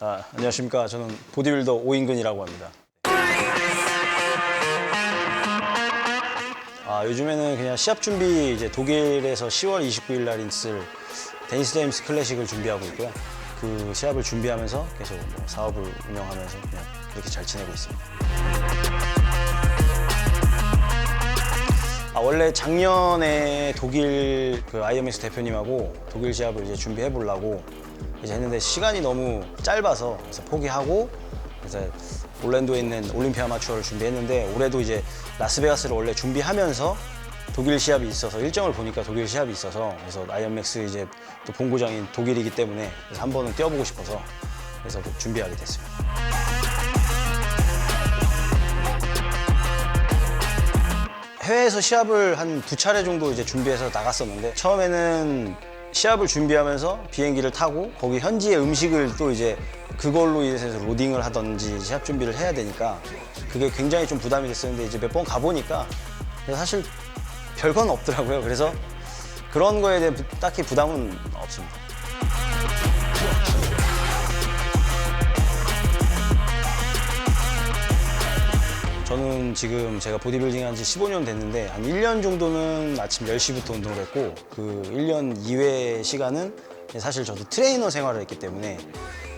안녕하십니까. 저는 보디빌더 오인근이라고 합니다. 요즘에는 그냥 시합 준비 이제 독일에서 10월 29일 날 있을 데니스 제임스 클래식을 준비하고 있고요. 그 시합을 준비하면서 계속 사업을 운영하면서 그냥 그렇게 잘 지내고 있습니다. 원래 작년에 독일 그 IMX 대표님하고 독일 시합을 이제 준비해 보려고 이제 했는데 시간이 너무 짧아서 그래서 포기하고 그래서 올랜도에 있는 올림피아 아마추어를 준비했는데 올해도 이제 라스베가스를 원래 준비하면서 독일 시합이 있어서 일정을 보니까 독일 시합이 있어서 그래서 IMX 이제 또 본고장인 독일이기 때문에 그래서 한 번은 뛰어보고 싶어서 그래서 준비하게 됐습니다. 해외에서 시합을 한 2차례 정도 이제 준비해서 나갔었는데 처음에는 시합을 준비하면서 비행기를 타고 거기 현지의 음식을 또 이제 그걸로 인해서 로딩을 하든지 시합 준비를 해야 되니까 그게 굉장히 좀 부담이 됐었는데 이제 몇 번 가보니까 사실 별건 없더라고요. 그래서 그런 거에 대해 딱히 부담은 없습니다. 저는 지금 제가 보디빌딩 한 지 15년 됐는데 한 1년 정도는 아침 10시부터 운동을 했고 그 1년 이외의 시간은 사실 저도 트레이너 생활을 했기 때문에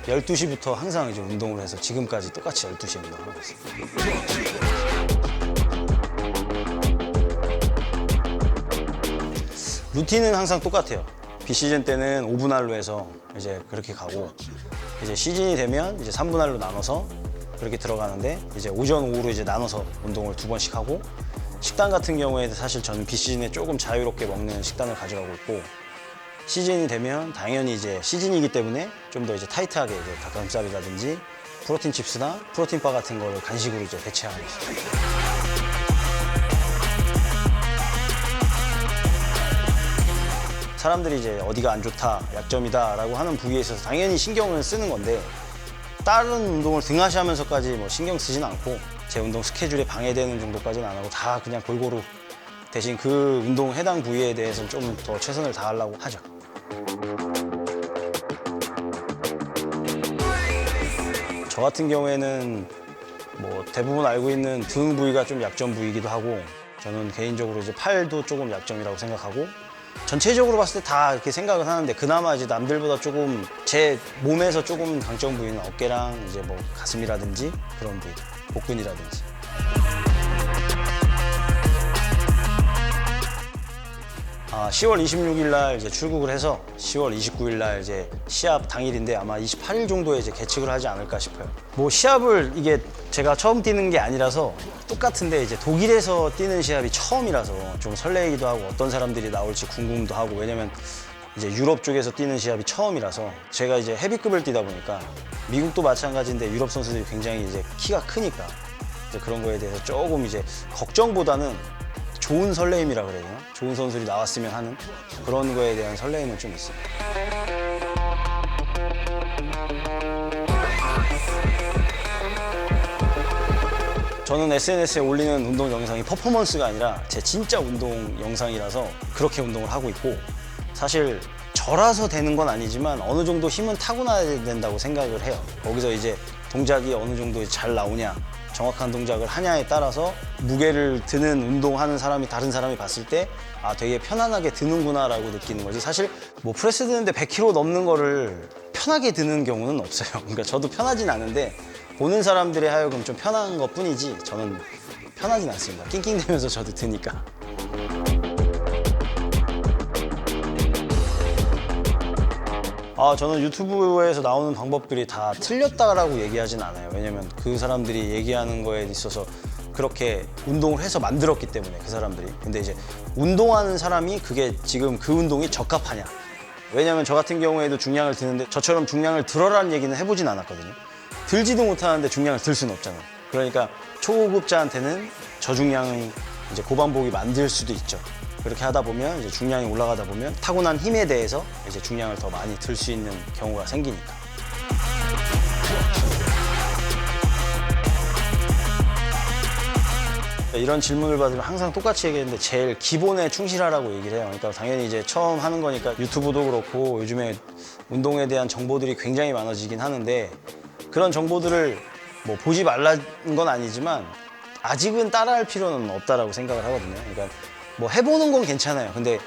12시부터 항상 이제 운동을 해서 지금까지 똑같이 12시에 운동을 하고 있습니다. 루틴은 항상 똑같아요. 비시즌 때는 5분할로 해서 이제 그렇게 가고 이제 시즌이 되면 이제 3분할로 나눠서 그렇게 들어가는데 이제 오전, 오후로 이제 나눠서 운동을 2번씩 하고 식단 같은 경우에 사실 저는 비시즌에 조금 자유롭게 먹는 식단을 가져가고 있고 시즌이 되면 당연히 이제 시즌이기 때문에 좀 더 이제 타이트하게 이제 닭가슴살이라든지 프로틴 칩스나 프로틴 바 같은 거를 간식으로 이제 대체하고 있습니다. 사람들이 이제 어디가 안 좋다, 약점이다라고 하는 부위에 있어서 당연히 신경을 쓰는 건데 다른 운동을 등하시하면서까지 뭐 신경 쓰진 않고 제 운동 스케줄에 방해되는 정도까지는 안 하고 다 그냥 골고루 대신 그 운동 해당 부위에 대해서는 좀 더 최선을 다하려고 하죠. 저 같은 경우에는 뭐 대부분 알고 있는 등 부위가 좀 약점 부위이기도 하고 저는 개인적으로 이제 팔도 조금 약점이라고 생각하고 전체적으로 봤을 때 다 이렇게 생각은 하는데 그나마 이제 남들보다 조금 제 몸에서 조금 강점 부위는 어깨랑 이제 뭐 가슴이라든지 그런 부위, 복근이라든지. 10월 26일 날 이제 출국을 해서 10월 29일 날 이제 시합 당일인데 아마 28일 정도에 이제 개측을 하지 않을까 싶어요. 뭐 시합을 이게 제가 처음 뛰는 게 아니라서 똑같은데 이제 독일에서 뛰는 시합이 처음이라서 좀 설레기도 하고 어떤 사람들이 나올지 궁금도 하고 왜냐면 이제 유럽 쪽에서 뛰는 시합이 처음이라서 제가 이제 헤비급을 뛰다 보니까 미국도 마찬가지인데 유럽 선수들이 굉장히 이제 키가 크니까 이제 그런 거에 대해서 조금 이제 걱정보다는 좋은 설레임이라 그래야 되나? 좋은 선수들이 나왔으면 하는 그런 거에 대한 설레임은 좀 있어요. 저는 SNS에 올리는 운동 영상이 퍼포먼스가 아니라 제 진짜 운동 영상이라서 그렇게 운동을 하고 있고 사실 저라서 되는 건 아니지만 어느 정도 힘은 타고나야 된다고 생각을 해요. 거기서 이제 동작이 어느 정도 잘 나오냐 정확한 동작을 하냐에 따라서 무게를 드는 운동하는 사람이 다른 사람이 봤을 때 되게 편안하게 드는구나 라고 느끼는 거지 사실 뭐 프레스 드는데 100kg 넘는 거를 편하게 드는 경우는 없어요. 그러니까 저도 편하진 않은데 보는 사람들이 하여금 좀 편한 것 뿐이지 저는 편하진 않습니다. 낑낑대면서 저도 드니까. 저는 유튜브에서 나오는 방법들이 다 틀렸다라고 얘기하진 않아요. 왜냐면 그 사람들이 얘기하는 거에 있어서 그렇게 운동을 해서 만들었기 때문에 그 사람들이. 근데 이제 운동하는 사람이 그게 지금 그 운동이 적합하냐. 왜냐면 저 같은 경우에도 중량을 드는데 저처럼 중량을 들어라는 얘기는 해보진 않았거든요. 들지도 못하는데 중량을 들 수는 없잖아요. 그러니까 초급자한테는 저중량 이제 고반복이 만들 수도 있죠. 그렇게 하다 보면 이제 중량이 올라가다 보면 타고난 힘에 대해서 이제 중량을 더 많이 들 수 있는 경우가 생기니까. 이런 질문을 받으면 항상 똑같이 얘기했는데 제일 기본에 충실하라고 얘기를 해요. 그러니까 당연히 이제 처음 하는 거니까 유튜브도 그렇고 요즘에 운동에 대한 정보들이 굉장히 많아지긴 하는데 그런 정보들을 뭐 보지 말라는 건 아니지만 아직은 따라할 필요는 없다라고 생각을 하거든요. 그러니까 뭐 해보는 건 괜찮아요. 근데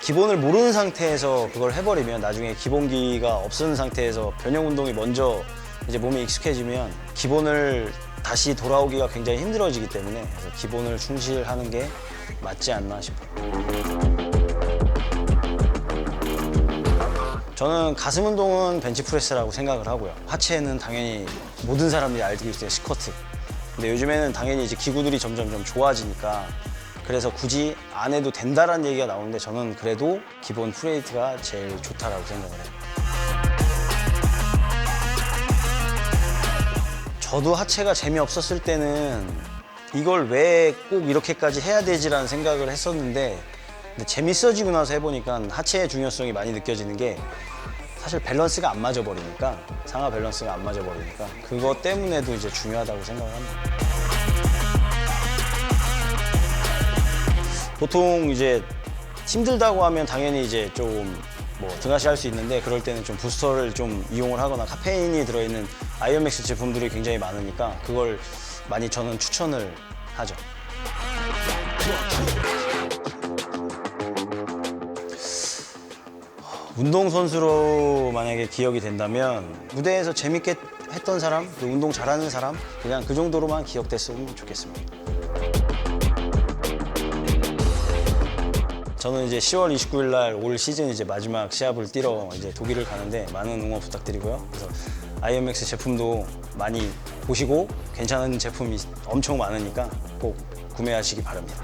기본을 모르는 상태에서 그걸 해버리면 나중에 기본기가 없는 상태에서 변형 운동이 먼저 이제 몸에 익숙해지면 기본을 다시 돌아오기가 굉장히 힘들어지기 때문에 그래서 기본을 충실하는 게 맞지 않나 싶어요. 저는 가슴 운동은 벤치프레스라고 생각을 하고요. 하체는 당연히 모든 사람들이 알고 있어요, 스쿼트. 근데 요즘에는 당연히 이제 기구들이 점점 좀 좋아지니까 그래서 굳이 안 해도 된다라는 얘기가 나오는데 저는 그래도 기본 프레이트가 제일 좋다라고 생각을 해요. 저도 하체가 재미없었을 때는 이걸 왜 꼭 이렇게까지 해야 되지라는 생각을 했었는데 근데 재밌어지고 나서 해보니까 하체의 중요성이 많이 느껴지는 게 사실 밸런스가 안 맞아버리니까 상하 밸런스가 안 맞아버리니까 그것 때문에도 이제 중요하다고 생각을 합니다. 보통 이제 힘들다고 하면 당연히 이제 좀 뭐 등하시 할 수 있는데 그럴 때는 좀 부스터를 좀 이용을 하거나 카페인이 들어있는 아이언맥스 제품들이 굉장히 많으니까 그걸 많이 저는 추천을 하죠. 운동선수로 만약에 기억이 된다면 무대에서 재밌게 했던 사람, 운동 잘하는 사람 그냥 그 정도로만 기억됐으면 좋겠습니다. 저는 이제 10월 29일 날 올 시즌 이제 마지막 시합을 뛰러 이제 독일을 가는데 많은 응원 부탁드리고요. 그래서 아이언맥스 제품도 많이 보시고 괜찮은 제품이 엄청 많으니까 꼭 구매하시기 바랍니다.